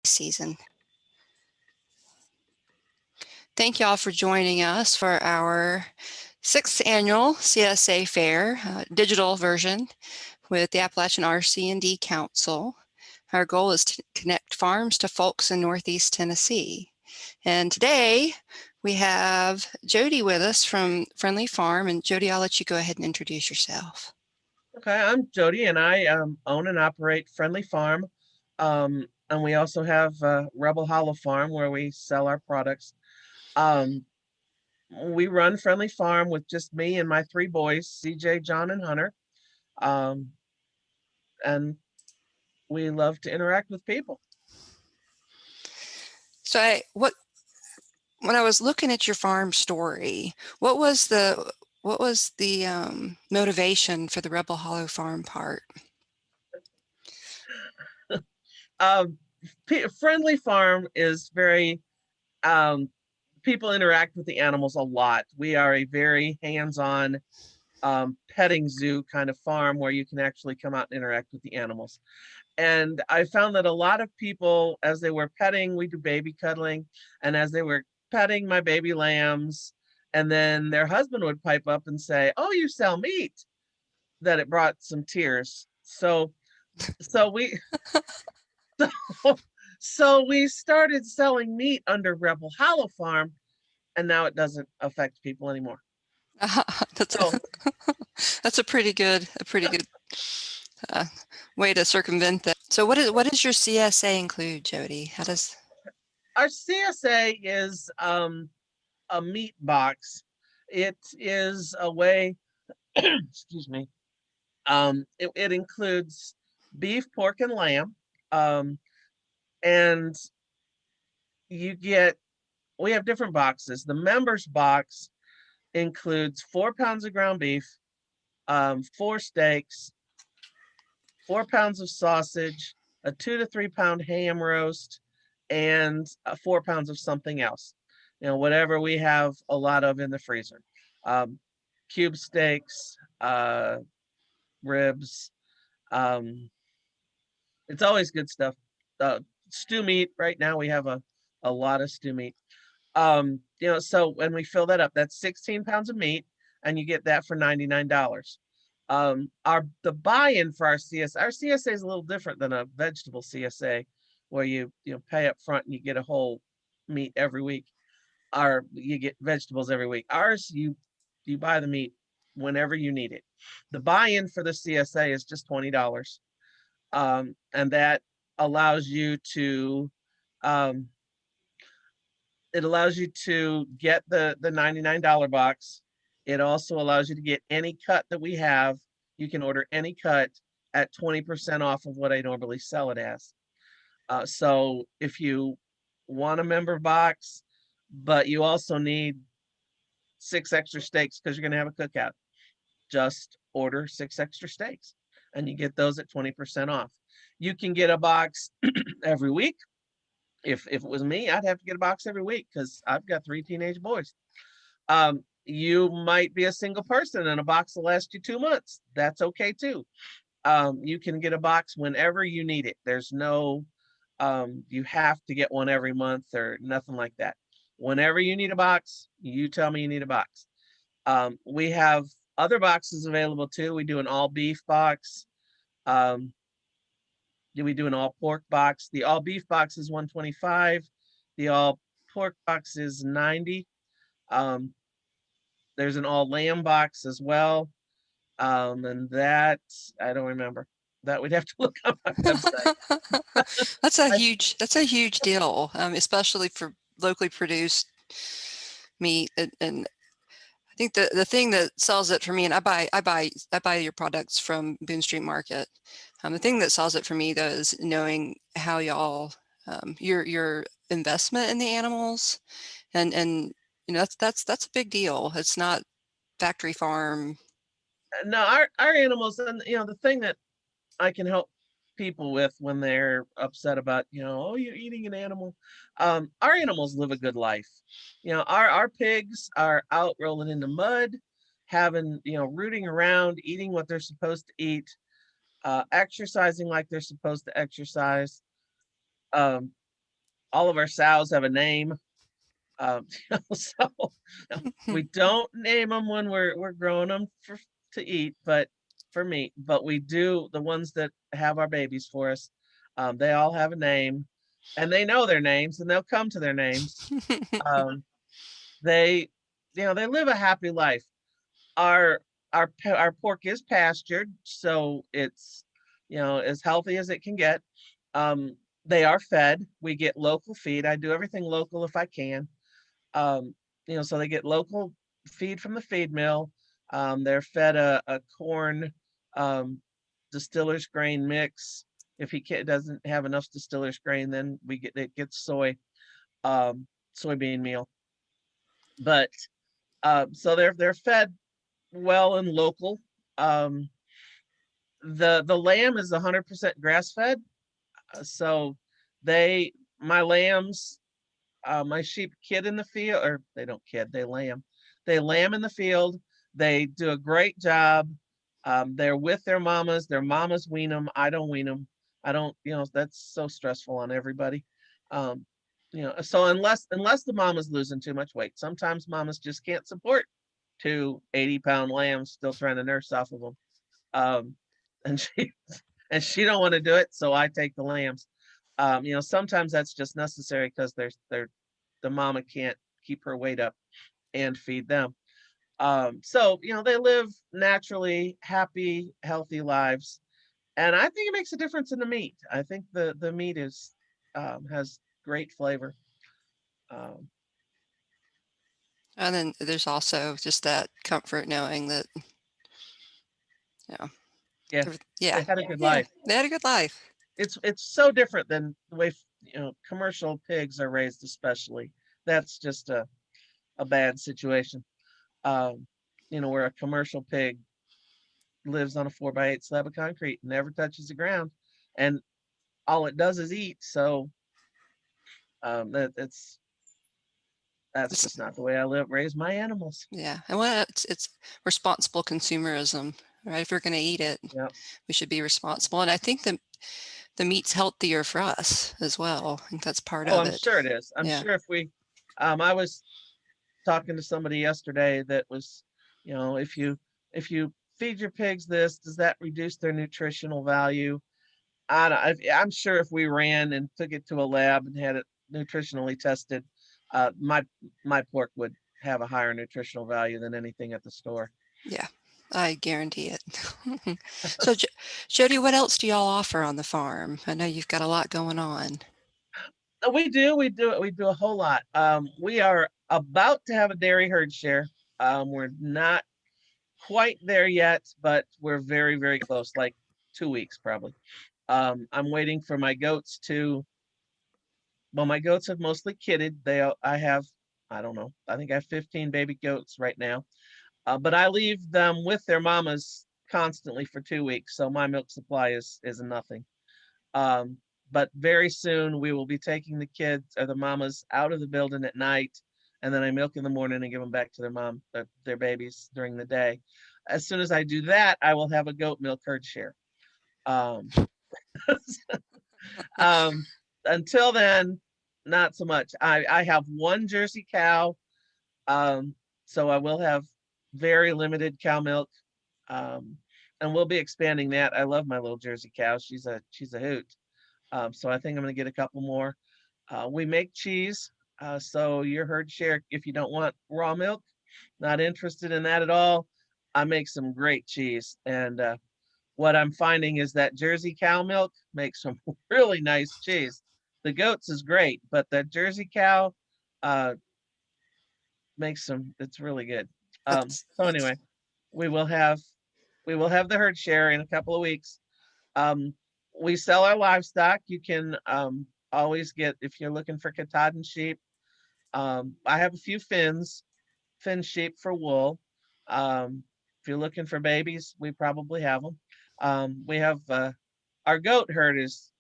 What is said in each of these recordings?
season. Thank y'all for joining us for our 6th annual CSA Fair, digital version with the Appalachian RC&D Council. Our goal is to connect farms to folks in Northeast Tennessee. And today we have Jody with us from Friendly Farm. And Jody, I'll let you go ahead and introduce yourself. Okay, I'm Jody, and I own and operate Friendly Farm. And we also have Rebel Hollow Farm where we sell our products. We run Friendly Farm with just me and my 3 boys, CJ, John, and Hunter. And we love to interact with people. So when I was looking at your farm story, what was the motivation for the Rebel Hollow Farm part? Friendly Farm is very, people interact with the animals a lot. We are a very hands-on petting zoo kind of farm where you can actually come out and interact with the animals. And I found that a lot of people, as they were petting, we do baby cuddling, and as they were petting my baby lambs, and then their husband would pipe up and say, "Oh, you sell meat," that it brought some tears. So we so we started selling meat under Rebel Hollow Farm, and now it doesn't affect people anymore. That's a pretty good way to circumvent that. So what does your CSA include, Jody? How does our CSA is a meat box? It is a way, excuse me. It includes beef, pork, and lamb, and we have different boxes. The members box includes 4 pounds of ground beef, 4 steaks, 4 pounds of sausage, a 2 to 3 pound ham roast, and 4 pounds of something else. Whatever we have a lot of in the freezer. Cube steaks, ribs. It's always good stuff. Stew meat. Right now we have a lot of stew meat. So when we fill that up, that's 16 pounds of meat, and you get that for $99. The buy-in for our CSA is a little different than a vegetable CSA, where you pay up front and you get a whole meat every week, or you get vegetables every week. Ours, you buy the meat whenever you need it. The buy-in for the CSA is just $20, and that allows you to get the $99 box. It also allows you to get any cut that we have. You can order any cut at 20% off of what I normally sell it as. So if you want a member box, but you also need 6 extra steaks because you're going to have a cookout, just order 6 extra steaks and you get those at 20% off. You can get a box every week. If it was me, I'd have to get a box every week because I've got 3 teenage boys. You might be a single person and a box will last you 2 months. That's okay too. You can get a box whenever you need it. There's no, you have to get one every month or nothing like that. Whenever you need a box, you tell me you need a box. We have other boxes available too. We do an all beef box. We do an all pork box. The all beef box is $125. The all pork box is $90. There's an all lamb box as well. And that, I don't remember. That we'd have to look on my website. That's a huge deal, especially for locally produced meat. And I think the thing that sells it for me, and I buy your products from Boone Street Market. The thing that sells it for me though is knowing how y'all your investment in the animals, and that's a big deal. It's not factory farm. No, our animals, and the thing that I can help people with when they're upset about, oh, you're eating an animal. Our animals live a good life. Our pigs are out rolling in the mud, having, rooting around, eating what they're supposed to eat, exercising like they're supposed to exercise. All of our sows have a name. So we don't name them when we're growing them to eat, but for meat. But we do, the ones that have our babies for us. They all have a name, and they know their names, and they'll come to their names. Um, they, they live a happy life. Our our pork is pastured, so it's as healthy as it can get. Um, they are fed. We get local feed. I do everything local if I can. Um, so they get local feed from the feed mill. They're fed a corn um, distiller's grain mix. If doesn't have enough distiller's grain, then it gets soybean meal. But so they're fed well and local. Um, the lamb is 100% grass fed. So they my lambs my sheep kid in the field, or they don't kid, they lamb. They lamb in the field. They do a great job. They're with their mamas. Their mamas wean them. I don't wean them. I don't, that's so stressful on everybody. Um, so unless the mama's losing too much weight, sometimes mamas just can't support two 80-pound lambs still trying to nurse off of them. Um, and she don't want to do it, so I take the lambs. Sometimes that's just necessary because the mama can't keep her weight up and feed them. So they live naturally happy, healthy lives, and I think it makes a difference in the meat. I think the meat has great flavor. Um, And then there's also just that comfort knowing that, yeah, yeah, yeah, they had a good yeah, life. they had a good life. It's so different than the way commercial pigs are raised, especially. That's just a bad situation. Um, where a commercial pig lives on a 4x8 slab of concrete, never touches the ground, and all it does is eat. So that's It's, just not the way I raise my animals. yeah, and it's responsible consumerism, right? If we're going to eat it, Yeah. we should be responsible. And I think the meat's healthier for us as well. I think that's part Oh, of I'm it. sure it is. I'm Yeah. sure if we, I was talking to somebody yesterday that was, if you feed your pigs this, does that reduce their nutritional value? I'm sure if we ran and took it to a lab and had it nutritionally tested, my pork would have a higher nutritional value than anything at the store. Yeah, I guarantee it. So, Jody, what else do y'all offer on the farm? I know you've got a lot going on. We do a whole lot. We are about to have a dairy herd share. We're not quite there yet, but we're very, very close, like 2 weeks probably. I'm waiting for my goats to, well, my goats have mostly kidded. I have, I don't know, I think I have 15 baby goats right now. But I leave them with their mamas constantly for 2 weeks, so my milk supply is nothing. Um, but very soon we will be taking the kids or the mamas out of the building at night, and then I milk in the morning and give them back to their mom, their babies during the day. As soon as I do that, I will have a goat milk herd share. Um, um, until then, not so much. I have one Jersey cow, um, so I will have very limited cow milk, um, and we'll be expanding that. I love my little Jersey cow. She's a hoot. So I think I'm going to get a couple more. We make cheese. So your herd share, if you don't want raw milk, not interested in that at all, I make some great cheese. And what I'm finding is that Jersey cow milk makes some really nice cheese. The goats is great, but the Jersey cow uh, makes it's really good. So That's anyway, we will have we will have the herd share in a couple of weeks. Um, we sell our livestock. You can always get, if you're looking for Katahdin sheep. I have a few fin sheep for wool. If you're looking for babies, we probably have them. We have our goat herd is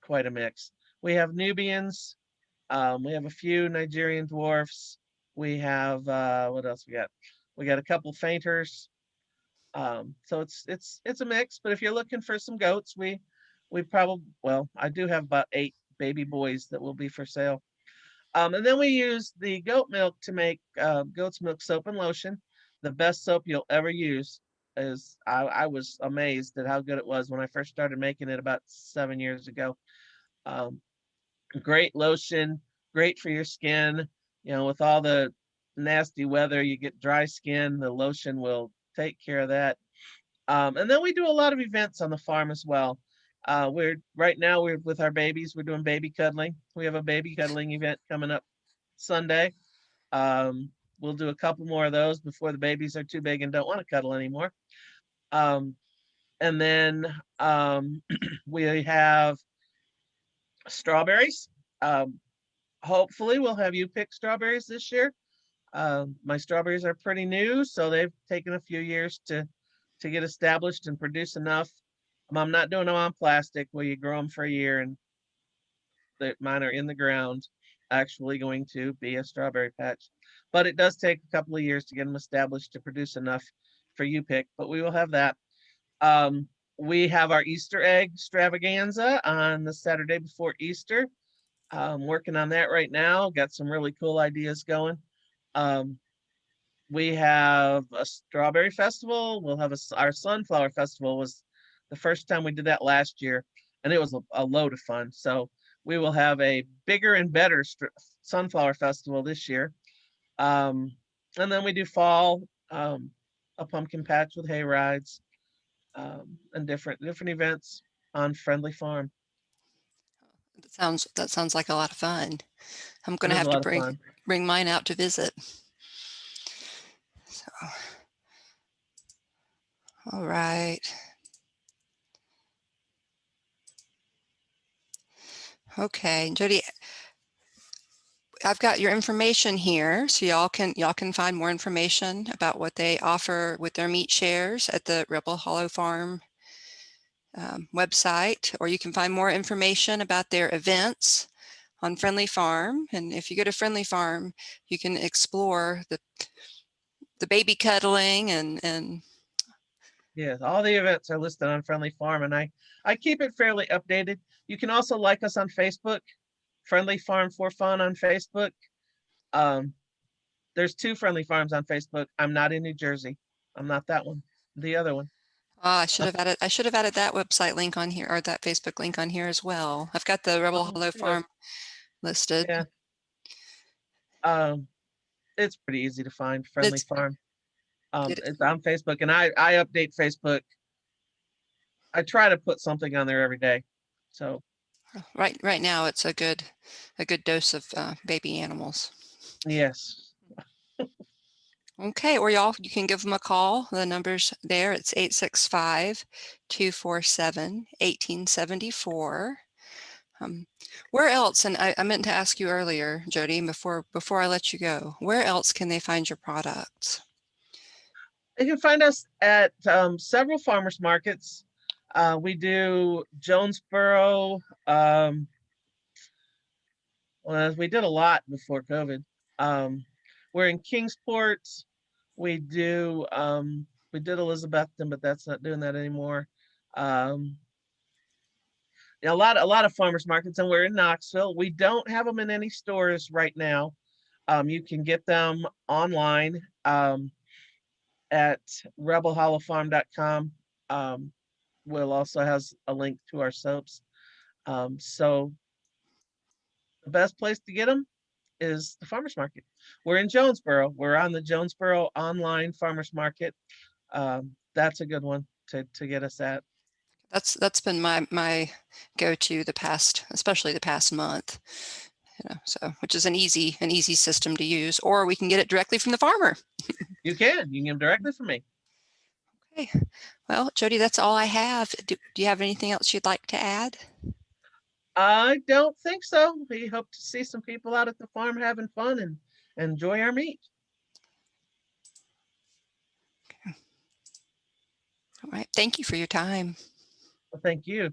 quite a mix. We have Nubians. We have a few Nigerian dwarfs. We have what else we got? We got a couple fainters. So it's a mix. But if you're looking for some goats, we probably, well, I do have about eight baby boys that will be for sale. And then we use the goat milk to make goat's milk soap and lotion. The best soap you'll ever use. Is I was amazed at how good it was when I first started making it about 7 years ago. Um, Great lotion, great for your skin. You know, with all the nasty weather, you get dry skin, the lotion will take care of that. And then we do a lot of events on the farm as well. We're right now we're with our babies, we're doing baby cuddling. We have a baby cuddling event coming up Sunday. Um, we'll do a couple more of those before the babies are too big and don't want to cuddle anymore. Um, and then we have strawberries. Um, Hopefully we'll have you pick strawberries this year. My strawberries are pretty new, so they've taken a few years to get established and produce enough. I'm not doing them on plastic where you grow them for a year and mine are in the ground, actually going to be a strawberry patch. But it does take a couple of years to get them established to produce enough for you pick, but we will have that. Um, we have our Easter egg extravaganza on the Saturday before Easter. I'm working on that right now. Got some really cool ideas going. Um, we have a strawberry festival. We'll have our sunflower festival was the first time we did that last year, and it was a load of fun. So we will have a bigger and better sunflower festival this year. Um, and then we do fall, a pumpkin patch with hay rides, and different events on Friendly Farm. That sounds like a lot of fun. I'm going It to is a have to lot of fun. bring mine out to visit. So, all right. Okay, Jody, I've got your information here, so y'all can find more information about what they offer with their meat shares at the Rebel Hollow Farm website, or you can find more information about their events on Friendly Farm. And if you go to Friendly Farm, you can explore the baby cuddling and Yes, all the events are listed on Friendly Farm, and I keep it fairly updated. You can also like us on Facebook, Friendly Farm for Fun on Facebook. Um, there's two Friendly Farms on Facebook. I'm not in New Jersey. I'm not that one. The other one. I should have added that website link on here, or that Facebook link on here as well. I've got the Rebel Oh, Hollow good. Farm listed. Yeah. Um, it's pretty easy to find Friendly It's Farm. it, It's on Facebook, and I update Facebook. I try to put something on there every day. So right now it's a good dose of baby animals. yes. Okay, or you can give them a call. The number's there. It's 865-247-1874. Where else, and I meant to ask you earlier, Jody, before I let you go, where else can they find your products? You can find us at several farmers markets. We do Jonesboro. Well, we did a lot before COVID. Um, we're in Kingsport. We do we did Elizabethton, but that's not doing that anymore. Um, yeah, a lot of farmers markets, and we're in Knoxville. We don't have them in any stores right now. You can get them online at rebelhollowfarm.com. Will also has a link to our soaps. So the best place to get them is the farmers market. We're in Jonesboro. We're on the Jonesboro online farmers market. That's a good one to get us at. That's been my go-to especially the past month. So which is an easy system to use, or we can get it directly from the farmer. You can get them directly from me. Okay, well, Jody, that's all I have. Do you have anything else you'd like to add? I don't think so. We hope to see some people out at the farm having fun and enjoy our meat. All right, thank you for your time. Well, thank you.